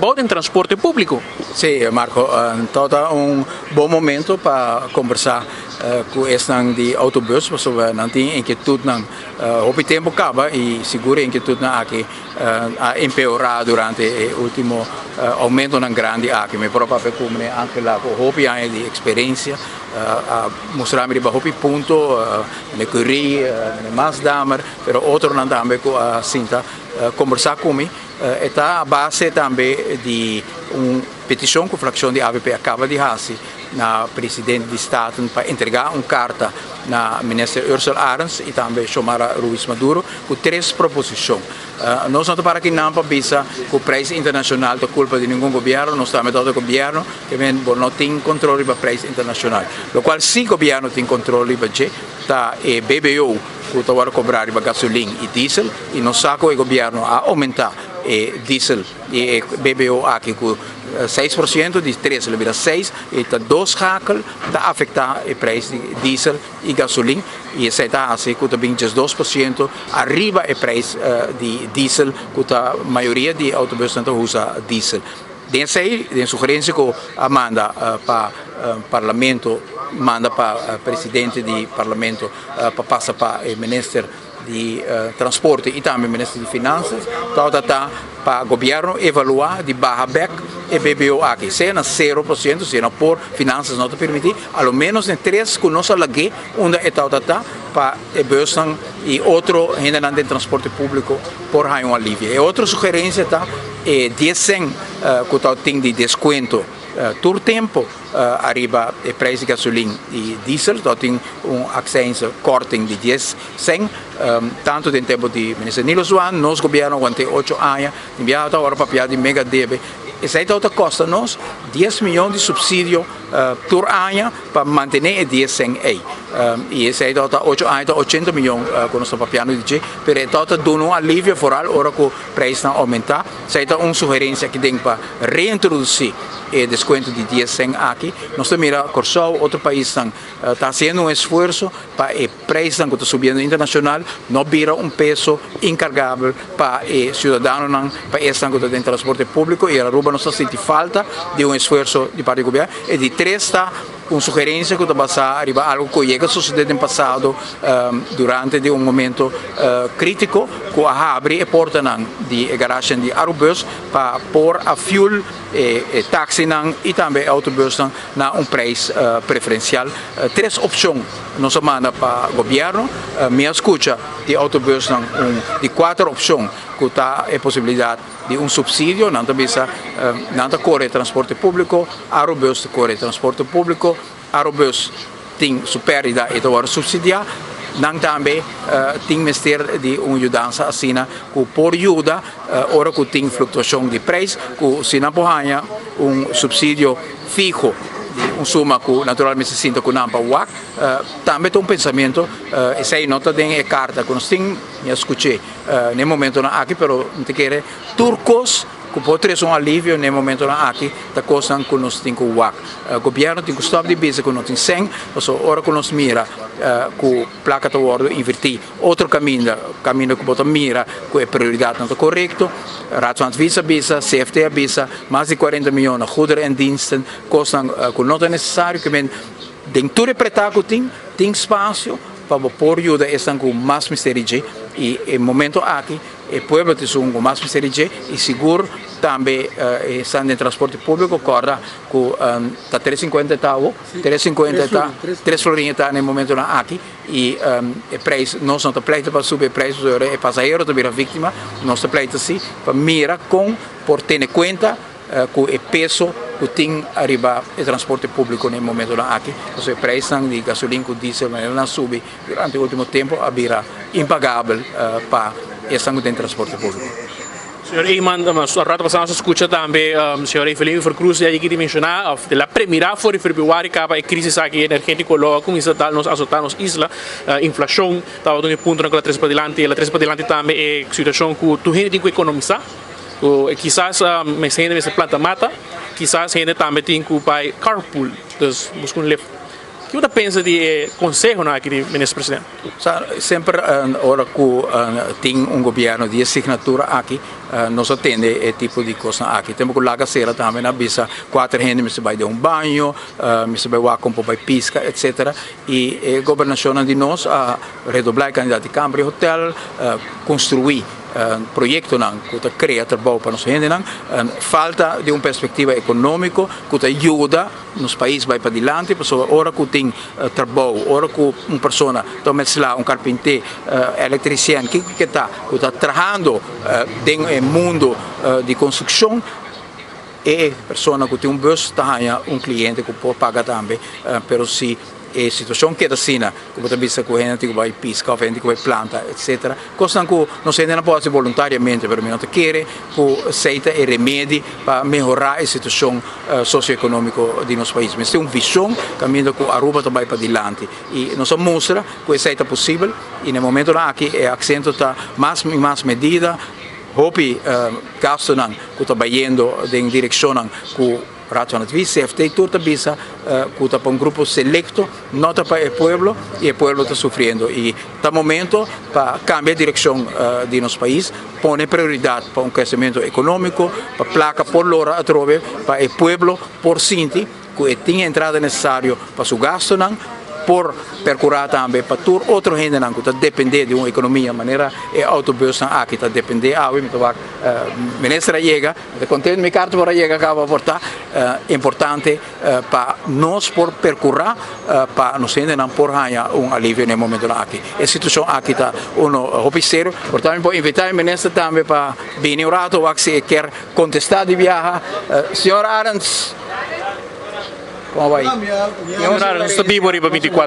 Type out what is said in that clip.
Em transporte público. Sim, Marco, todo um bom momento para conversar com esse de autobus, porque não tem inquietude, o tempo acaba e seguro inquietude aqui a empeorar durante o último aumento grande aqui, mas próprio como anche lá com o de experiência, a mostrar-me o ponto, na Curie, na Masdamer, mas outro não também com a Cinta conversar comigo. Está a base também de uma petição que a fração de AVP acaba de fazer na presidente do Estado para entregar uma carta na ministra Ursula Arens e também Xiomara Ruiz Maduro com 3 proposições. Nós não para que não pensa que o preço internacional é culpa de nenhum governo, nós estamos todo governo que não tem controle do preço internacional. O qual se o governo tem controle está o BBO que está a cobrar gasolina e diesel e não sabe o governo a aumentar diesel e BBO aqui com 6%, de 3 vira 6, e está 2 hakel, está afetar o preço de diesel e gasolina, e esse está assim, que também 2% arriba o preço de diesel, que a maioria de autobuses não usa diesel. Dessa sugerência que a manda para o parlamento, manda para o presidente do parlamento, para passar para o ministro de transporte e também o ministro de finanças, para o governo evaluar de barra back e BBO aqui. Se não 0%, se não por finanças não te permitir, ao menos em 3 que nós alaguei, onde está para o Bösan e outro ainda de transporte público por aí um alívio. E outra sugerência está é 10 que tem de desconto todo tempo arriba o preço de gasolina e diesel, então tem acesso corting de 10 tanto em tempo de ministro Nilo Swan, nós governo aguante 8 anos, enviado agora para de mega debe. Essa aí custa nós 10 milhões de subsídio por ano para manter 10 aí. E esse aí 8 anos, 80 milhões com nosso papiano de G, mas dá um alívio foral, hora que o preço não aumentar. Essa é uma sugerência que tem para reintroduzir o desconto de 10 aqui. Nós mira Corsol, outro país está fazendo um esforço para o preço que está subindo internacional, não vira peso encargável para o cidadão, para esse que está em transporte público, e a Aruba não sente falta de um esforço de parte do governo. E de 3 está uma sugerência que está passando arriba algo que já sucedeu no passado durante um momento crítico, que abre a porta de garagem de Arubus para pôr a fuel e táxi e também autobus na preço preferencial. 3 opções nós manda para o governo, minha escuta de autobus de 4 opções que está a possibilidade de um subsídio, não corre transporte público, Arubus corre transporte público, Arubus tem superida e agora subsidiar, não também tem mestre de uma ajudança assim, que por ajuda, ora que tem flutuação de preço, que se não ganha um subsídio fixo, uma suma que naturalmente se sinta com nampa WAC, também tem um pensamento, essa aí nota tem a carta que nós temos, eu escutei, no momento aqui, mas não te quer turcos, que pode ter um alívio no momento aqui, da coisa que nós temos com o WAC. O governo tem que stop de business que nós temos 100, mas a hora que nós mira, que a placa está invertir, outro caminho que pode mira, que a prioridade não está correta, Raadsamt Visa, CFT Visa, mais de 40 milhões de goederen en diensten, coisa que não é necessário, que dentro do pretáculo tem espaço para pôr ajuda a com mais misericórdia e no momento aqui o povo tem com mais misericórdia e seguro também estando em transporte público corda com está 350 tavo 3 florinhas está no momento aqui e o preço nós não pleito para subir o preço é passageiro também a vítima nós pleito sim para mira com por ter em conta com o peso que tem arriba o transporte público no momento aqui, o preço de gasolina e diesel não sube durante o último tempo, a impagável para esse transporte público. Senhor Eiman, a rata passada se escuta também, senhor Evelyn Vercruz, já aqui mencionar, a primeira foi Februário, acaba a crise aqui energética logo, com isso nos azotar nos isla, inflação, estava no ponto naquela 3 para adiante também é situação que tu tem que economizar, quizás me sente essa planta mata, quizás ainda também tem que ir carpool, então buscar que você pensa de conselho aqui de ministro presidente? Sempre ora que tem governo de assinatura aqui, nós atende esse tipo de coisa aqui. Temos que lá sera também na bisa 4 gente me se vai de banho, me se vai com para pisca, etc. E a governação de nós a redoblar a candidato de Câmara Hotel, construir projeto que cria trabalho para nós gente, falta de uma perspectiva econômica que ajuda nos países vai para adiante, pessoa ora que tem trabalho, ora que uma pessoa toma lá um carpinteiro, eletriciano que está trabalhando no mundo de construção e pessoa que tem bus está um cliente que pode pagar também, pero se a situação que é assim, como também se a gente que vai piscar, a gente que vai plantar, etc. Coisa que não se não pode voluntariamente, mas não quer que aceita e remédio para melhorar a situação socioeconômica de nosso país. Mas tem uma visão caminho que a Aruba também para adiante e nos mostra que isso é possível e no momento lá aqui o acento está mais e mais medida. Hopi gasto que está indo em direção que racionalmente CFT toda bisa que está para um grupo selecto, nota para o povo e o povo está sofrendo e está momento para cambiar a direção de nosso país, põe prioridade para um crescimento econômico, para placa por lora a trove, para o povo por sinti que tem entrada necessária para seu gasto por percurar também para todo outro gente que está depender de uma economia maneira e autobus aqui está depender ministra chega contente minha carta para chegar acaba portar importante para nós por percurar para nós gente não por ganhar um alívio no momento aqui a situação aqui está oficial portanto vou invitar o ministro também para vir um rato se quer contestar de viajar senhor Arends como vai? Senhor Arends, está vivo para 24